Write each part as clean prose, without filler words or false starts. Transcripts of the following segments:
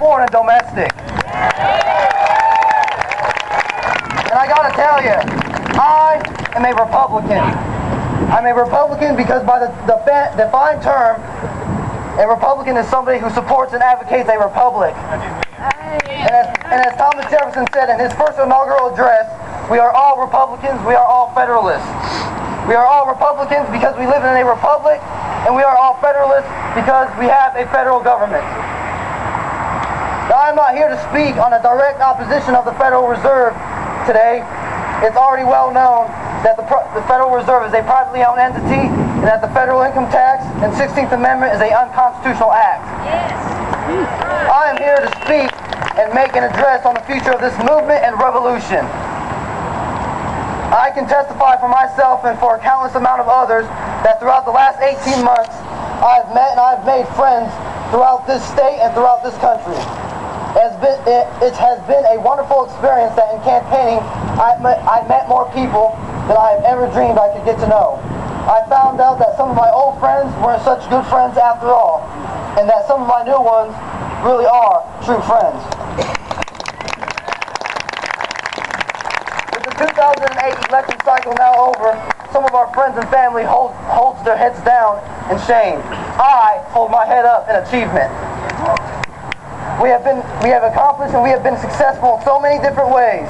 foreign and domestic. And I gotta tell you, I am a Republican. I'm a Republican because by the defined term, a Republican is somebody who supports and advocates a republic. And as Thomas Jefferson said in his first inaugural address, we are all Republicans, we are all Federalists. We are all Republicans because we live in a republic, and we are all Federalists because we have a federal government. Now, I'm not here to speak on a direct opposition of the Federal Reserve today. It's already well known that the Federal Reserve is a privately owned entity, and that the federal income tax and 16th Amendment is an unconstitutional act. Yes. I am here to speak and make an address on the future of this movement and revolution. I can testify for myself and for a countless amount of others that throughout the last 18 months, I've met and I've made friends throughout this state and throughout this country. It has been a wonderful experience that in campaigning, I met more people than I have ever dreamed I could get to know. I found out that some of my old friends weren't such good friends after all, and that some of my new ones really are true friends. With the 2008 election cycle now over, some of our friends and family holds their heads down in shame. I hold my head up in achievement. We have accomplished and we have been successful in so many different ways.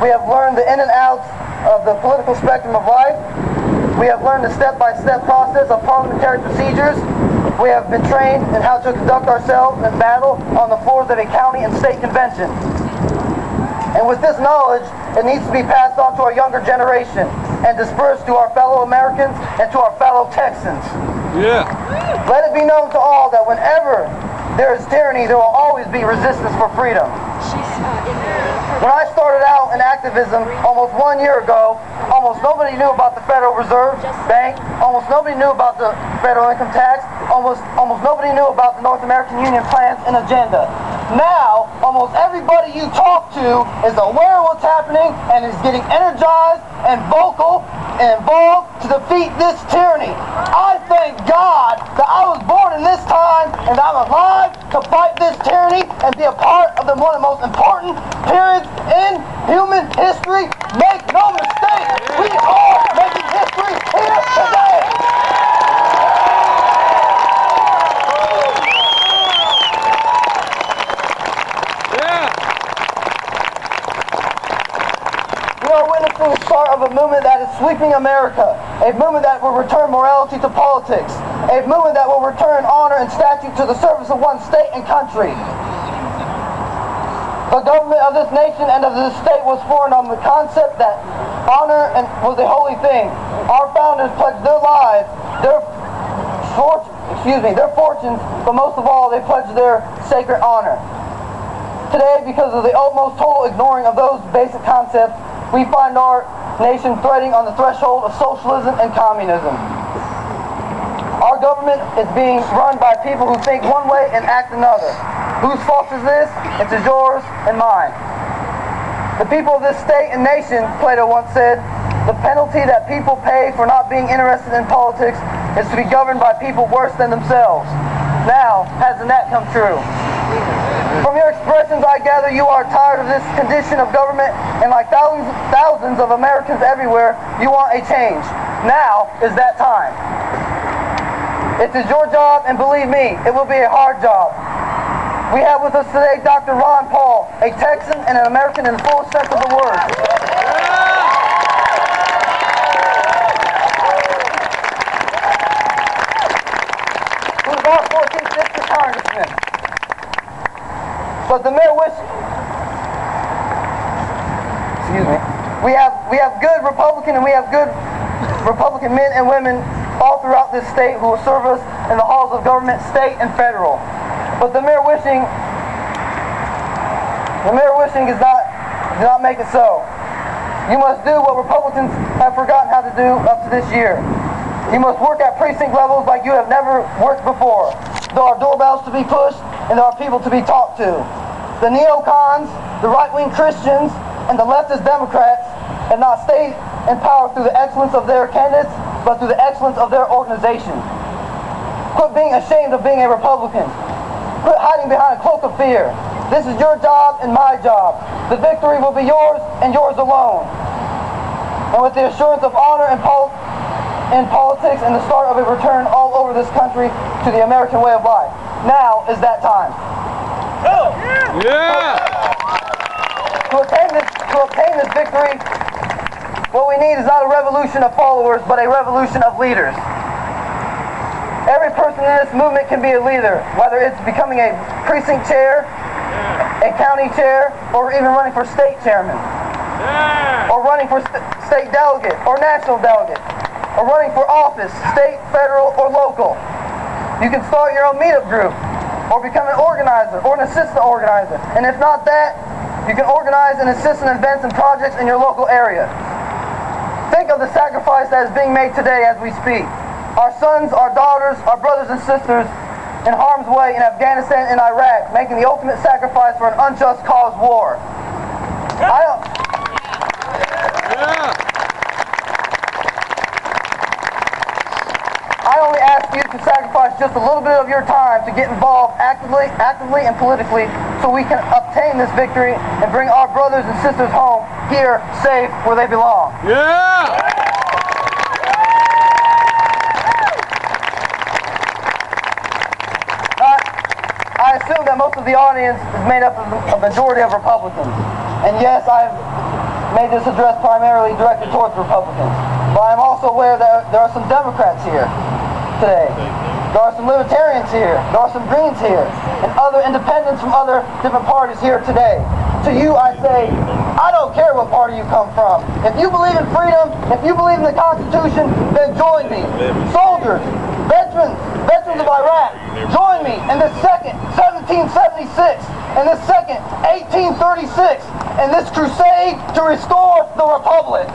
We have learned the in and outs of the political spectrum of life. We have learned the step-by-step process of parliamentary procedures. We have been trained in how to conduct ourselves in battle on the floors of a county and state convention. And with this knowledge, it needs to be passed on to our younger generation and dispersed to our fellow Americans and to our fellow Texans. Yeah. Let it be known to all that whenever there is tyranny, there will always be resistance for freedom. When I started out in activism almost 1 year ago, almost nobody knew about the Federal Reserve Bank, almost nobody knew about the federal income tax, almost nobody knew about the North American Union plans and agenda. Now, almost everybody you talk to is aware of what's happening and is getting energized and vocal and involved to defeat this tyranny. I thank God that I was born in this time and that I'm alive to fight this tyranny and be a part of one of the most important periods in human history. Make no mistake, we are making history here today. We are witnessing the start of a movement that is sweeping America, a movement that will return morality to politics, a movement that will return honor and statute to the service of one state and country. The government of this nation and of this state was formed on the concept that honor was a holy thing. Our founders pledged their lives, their fortunes, but most of all, they pledged their sacred honor. Today, because of the almost total ignoring of those basic concepts, we find our nation threading on the threshold of socialism and communism. Our government is being run by people who think one way and act another. Whose fault is this? It is yours and mine. The people of this state and nation, Plato once said, the penalty that people pay for not being interested in politics is to be governed by people worse than themselves. Now, hasn't that come true? From your expressions, I gather you are tired of this condition of government, and like thousands of Americans everywhere, you want a change. Now is that time. It is your job, and believe me, it will be a hard job. We have with us today Dr. Ron Paul, a Texan and an American in the fullest sense of the word. Who is our 14th District Congressman. But the mere we have good Republican and we have good Republican men and women all throughout this state who will serve us in the halls of government, state and federal. But the mere wishing does not make it so. You must do what Republicans have forgotten how to do up to this year. You must work at precinct levels like you have never worked before. There are doorbells to be pushed, and there are people to be talked to. The neocons, the right-wing Christians, and the leftist Democrats have not stayed in power through the excellence of their candidates, but through the excellence of their organization. Quit being ashamed of being a Republican. quit hiding behind a cloak of fear. This is your job and my job. The victory will be yours and yours alone. And with the assurance of honor in politics and the start of a return all over this country to the American way of life. Now is that time. To obtain this victory, what we need is not a revolution of followers, but a revolution of leaders. Every person in this movement can be a leader, whether it's becoming a precinct chair, a county chair, or even running for state chairman, or running for state delegate, or national delegate, or running for office, state, federal, or local. You can start your own meetup group, or become an organizer, or an assistant organizer. And if not that, you can organize and assist in events and projects in your local area. Think of the sacrifice that is being made today as we speak. Our sons, our daughters, our brothers and sisters in harm's way in Afghanistan and Iraq, making the ultimate sacrifice for an unjust cause war. I only ask you to sacrifice just a little bit of your time to get involved actively and politically so we can obtain this victory and bring our brothers and sisters home here safe where they belong. I assume that most of the audience is made up of a majority of Republicans. And yes, I've made this address primarily directed towards Republicans. But I'm also aware that there are some Democrats here today. There are some Libertarians here. There are some Greens here. And other independents from other different parties here today. To you, I say, I don't care what party you come from. If you believe in freedom, if you believe in the Constitution, then join me. Soldiers, veterans of Iraq, join me in this second 1776, and this second 1836, in this crusade to restore the Republic.